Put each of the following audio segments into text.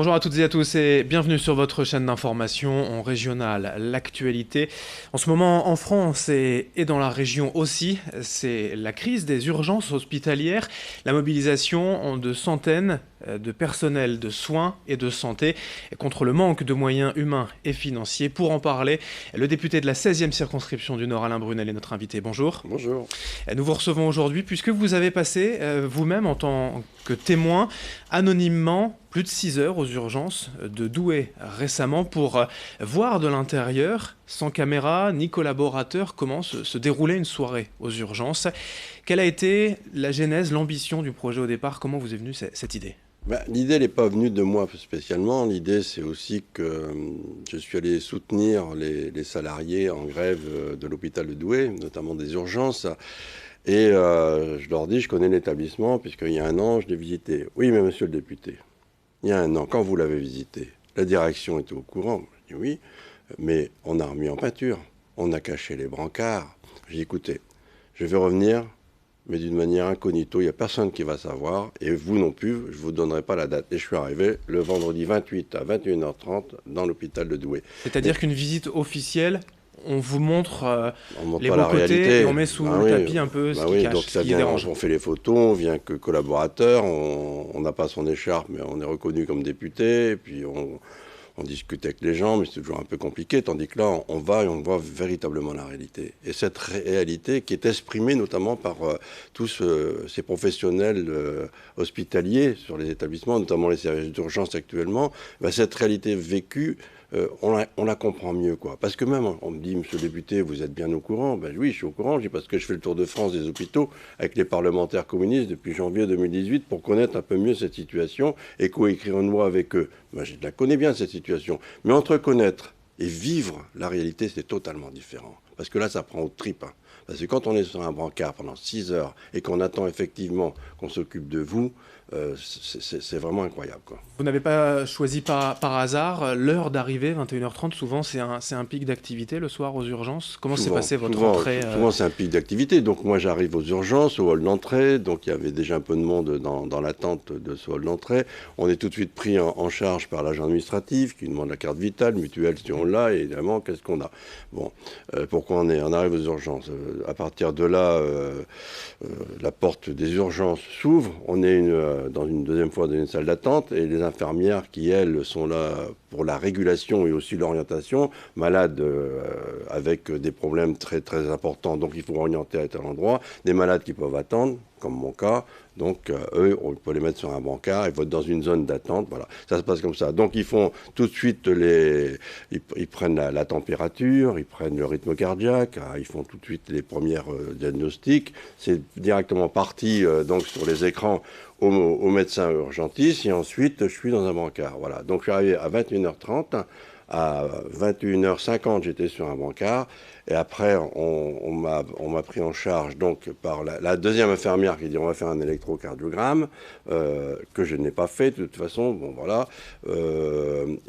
Bonjour à toutes et à tous et bienvenue sur votre chaîne d'information en régional, l'actualité. En ce moment en France et dans la région aussi, c'est la crise des urgences hospitalières, la mobilisation de centaines de personnels de soins et de santé contre le manque de moyens humains et financiers. Pour en parler, le député de la 16e circonscription du Nord, Alain Brunel, est notre invité. Bonjour. Bonjour. Nous vous recevons aujourd'hui puisque vous avez passé vous-même en tant que témoin anonymement plus de 6 heures aux urgences de Douai récemment pour voir de l'intérieur, sans caméra ni collaborateur, comment se déroulait une soirée aux urgences. Quelle a été la genèse, l'ambition du projet au départ? Comment vous est venue cette idée? L'idée n'est pas venue de moi spécialement. L'idée, c'est aussi que je suis allé soutenir les salariés en grève de l'hôpital de Douai, notamment des urgences. Et je leur dis, je connais l'établissement, puisqu'il y a un an, je l'ai visité. Oui, mais monsieur le député, il y a un an, quand vous l'avez visité, la direction était au courant. Je dis oui, mais on a remis en peinture, on a caché les brancards. J'ai dit, écoutez, je vais revenir, mais d'une manière incognito, il n'y a personne qui va savoir, et vous non plus, je ne vous donnerai pas la date. Et je suis arrivé le vendredi 28 à 21h30 dans l'hôpital de Douai. C'est-à-dire qu'une visite officielle, on vous montre les pas bons la côtés réalité. et on met sous le tapis un peu ce qui cache, donc ce ça qui vient, dérange. on fait les photos, on vient que collaborateur, on n'a pas son écharpe, mais on est reconnu comme député, et puis on discute avec les gens, mais c'est toujours un peu compliqué, tandis que là, on va et on voit véritablement la réalité. Et cette réalité qui est exprimée notamment par tous ces professionnels hospitaliers sur les établissements, notamment les services d'urgence actuellement, cette réalité vécue, on la comprend mieux, quoi. Parce que même, on me dit, monsieur le député, vous êtes bien au courant? Oui, je suis au courant, je dis parce que je fais le tour de France des hôpitaux avec les parlementaires communistes depuis janvier 2018 pour connaître un peu mieux cette situation et coécrire une loi avec eux. Je la connais bien, cette situation. Mais entre connaître et vivre la réalité, c'est totalement différent. Parce que là, ça prend aux tripes. Parce que quand on est sur un brancard pendant 6 heures et qu'on attend effectivement qu'on s'occupe de vous, c'est vraiment incroyable, quoi. Vous n'avez pas choisi par hasard l'heure d'arrivée, 21h30. Souvent, c'est un pic d'activité le soir aux urgences. Comment s'est passée votre entrée Souvent, c'est un pic d'activité. Donc, moi, j'arrive aux urgences, au hall d'entrée. Donc, il y avait déjà un peu de monde dans l'attente de ce hall d'entrée. On est tout de suite pris en charge par l'agent administratif qui demande la carte vitale, mutuelle si on l'a, et évidemment, qu'est-ce qu'on a. Bon, pourquoi on arrive aux urgences. À partir de là, la porte des urgences s'ouvre. On est dans une deuxième fois dans une salle d'attente et les infirmières qui, elles, sont là pour la régulation et aussi l'orientation, malades avec des problèmes très, très importants, donc il faut orienter à tel endroit, des malades qui peuvent attendre, comme mon cas, donc eux, on peut les mettre sur un brancard, ils vont être dans une zone d'attente, voilà, ça se passe comme ça. Donc ils font tout de suite ils prennent la température, ils prennent le rythme cardiaque, ils font tout de suite les premières diagnostics, c'est directement parti donc sur les écrans au médecin urgentiste, et ensuite je suis dans un brancard, voilà. Donc je suis arrivé à 21h30, à 21h50 j'étais sur un brancard, et après on m'a pris en charge donc par la deuxième infirmière qui dit on va faire un électrocardiogramme, que je n'ai pas fait de toute façon, bon voilà,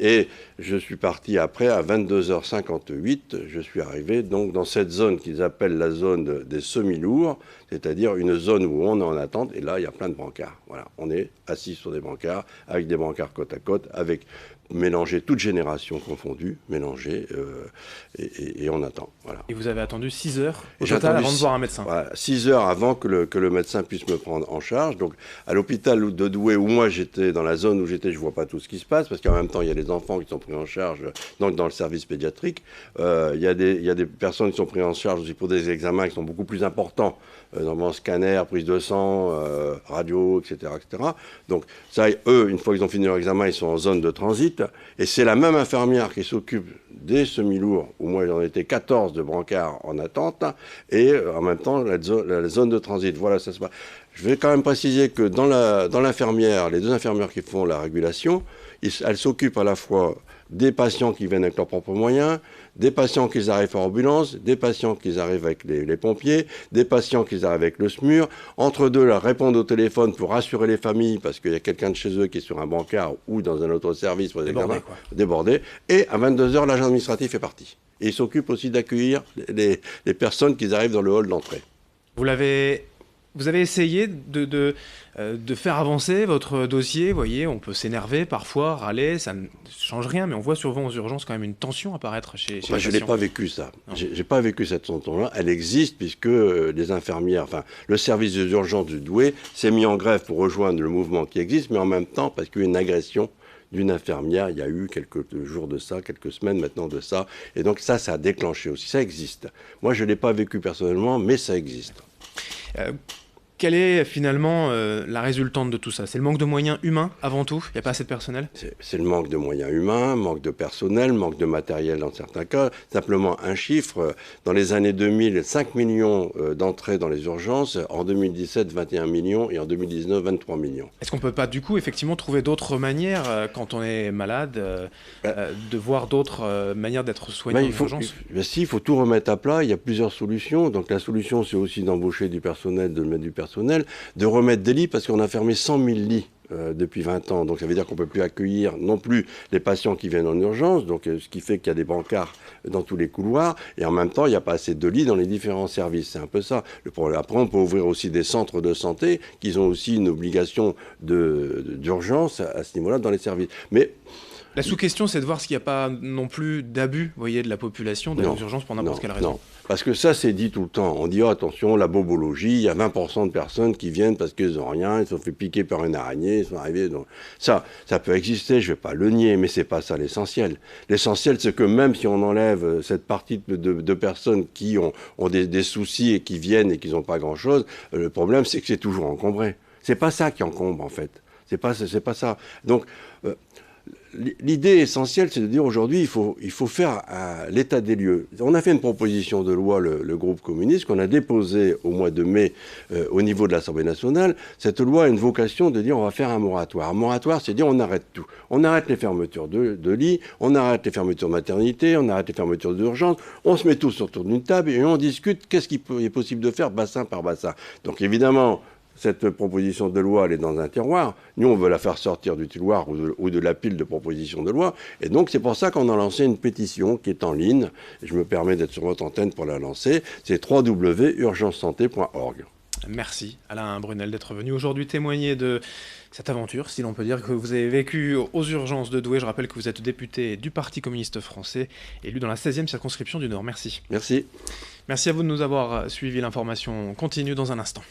et je suis parti après à 22h58, je suis arrivé donc dans cette zone qu'ils appellent la zone des semi-lourds, c'est-à-dire une zone où on est en attente, et là il y a plein de brancards, voilà, on est assis sur des brancards, avec des brancards côte à côte, avec mélangés, toutes générations confondues, mélangés, et on attend. Voilà. Et vous avez attendu 6 heures au total avant de voir un médecin? Voilà, 6 heures avant que le médecin puisse me prendre en charge. Donc à l'hôpital de Douai, où moi j'étais, dans la zone où j'étais, je ne vois pas tout ce qui se passe, parce qu'en même temps il y a les enfants qui sont pris en charge donc dans le service pédiatrique. Il y a des personnes qui sont prises en charge aussi pour des examens qui sont beaucoup plus importants, normalement scanner, prise de sang, radio, etc., etc. Donc ça, eux, une fois qu'ils ont fini leur examen, ils sont en zone de transit. Et c'est la même infirmière qui s'occupe des semi-lourds, où moi j'en étais 14 de brancards en attente, et en même temps la zone de transit. Voilà, ça se passe. Je vais quand même préciser que dans l'infirmière, les deux infirmières qui font la régulation, elles s'occupent à la fois des patients qui viennent avec leurs propres moyens, des patients qui arrivent en ambulance, des patients qui arrivent avec les pompiers, des patients qui arrivent avec le SMUR. Entre deux, là, répondent au téléphone pour rassurer les familles parce qu'il y a quelqu'un de chez eux qui est sur un brancard ou dans un autre service pour débordé. Et à 22h, l'agent administratif est parti. Et il s'occupe aussi d'accueillir les personnes qui arrivent dans le hall d'entrée. Vous l'avez Vous avez essayé de faire avancer votre dossier. Vous voyez, on peut s'énerver parfois, râler, ça ne change rien, mais on voit souvent aux urgences quand même une tension apparaître chez les patients. Je n'ai pas vécu ça. J'ai pas vécu cette tension-là. Elle existe puisque les infirmières, enfin, le service des urgences du Douai s'est mis en grève pour rejoindre le mouvement qui existe, mais en même temps parce qu'il y a eu une agression d'une infirmière, il y a eu quelques jours de ça, quelques semaines maintenant de ça, et donc ça a déclenché aussi, ça existe. Moi, je ne l'ai pas vécu personnellement, mais ça existe. Quelle est finalement la résultante de tout ça? C'est le manque de moyens humains avant tout? Il n'y a pas assez de personnel? C'est le manque de moyens humains, manque de personnel, manque de matériel dans certains cas. Simplement un chiffre, dans les années 2000, 5 millions d'entrées dans les urgences, en 2017, 21 millions et en 2019, 23 millions. Est-ce qu'on ne peut pas du coup effectivement trouver d'autres manières, quand on est malade, de voir d'autres manières d'être soigné en urgence? Il faut tout remettre à plat, il y a plusieurs solutions. Donc la solution, c'est aussi d'embaucher du personnel, de mettre du personnel, de remettre des lits, parce qu'on a fermé 100 000 lits depuis 20 ans. Donc ça veut dire qu'on ne peut plus accueillir non plus les patients qui viennent en urgence, donc ce qui fait qu'il y a des brancards dans tous les couloirs, et en même temps, il n'y a pas assez de lits dans les différents services. C'est un peu ça le problème. Après, on peut ouvrir aussi des centres de santé qui ont aussi une obligation d'urgence à ce niveau-là dans les services. Mais la sous-question, c'est de voir s'il n'y a pas non plus d'abus, vous voyez, de la population d'aller aux urgences pour n'importe quelle raison. Non, parce que ça, c'est dit tout le temps. On dit, oh, attention, la bobologie, il y a 20% de personnes qui viennent parce qu'ils n'ont rien, ils se sont fait piquer par une araignée, ils sont arrivés. Donc... Ça peut exister, je ne vais pas le nier, mais ce n'est pas ça l'essentiel. L'essentiel, c'est que même si on enlève cette partie de personnes qui ont des soucis et qui viennent et qui n'ont pas grand-chose, le problème, c'est que c'est toujours encombré. C'est pas ça qui encombre, en fait. C'est pas ça. Donc... l'idée essentielle, c'est de dire aujourd'hui, il faut faire l'état des lieux. On a fait une proposition de loi, le groupe communiste, qu'on a déposée au mois de mai au niveau de l'Assemblée nationale. Cette loi a une vocation de dire on va faire un moratoire. Un moratoire, c'est dire on arrête tout. On arrête les fermetures de lits, on arrête les fermetures de maternité, on arrête les fermetures d'urgence, on se met tous autour d'une table et on discute qu'est-ce qu'il est possible de faire bassin par bassin. Donc évidemment... cette proposition de loi, elle est dans un tiroir. Nous, on veut la faire sortir du tiroir ou de la pile de propositions de loi. Et donc, c'est pour ça qu'on a lancé une pétition qui est en ligne. Et je me permets d'être sur votre antenne pour la lancer. C'est www.urgencesanté.org. Merci Alain Brunel d'être venu aujourd'hui témoigner de cette aventure, si l'on peut dire, que vous avez vécue aux urgences de Douai. Je rappelle que vous êtes député du Parti communiste français, élu dans la 16e circonscription du Nord. Merci. Merci. Merci à vous de nous avoir suivi. L'information continue dans un instant.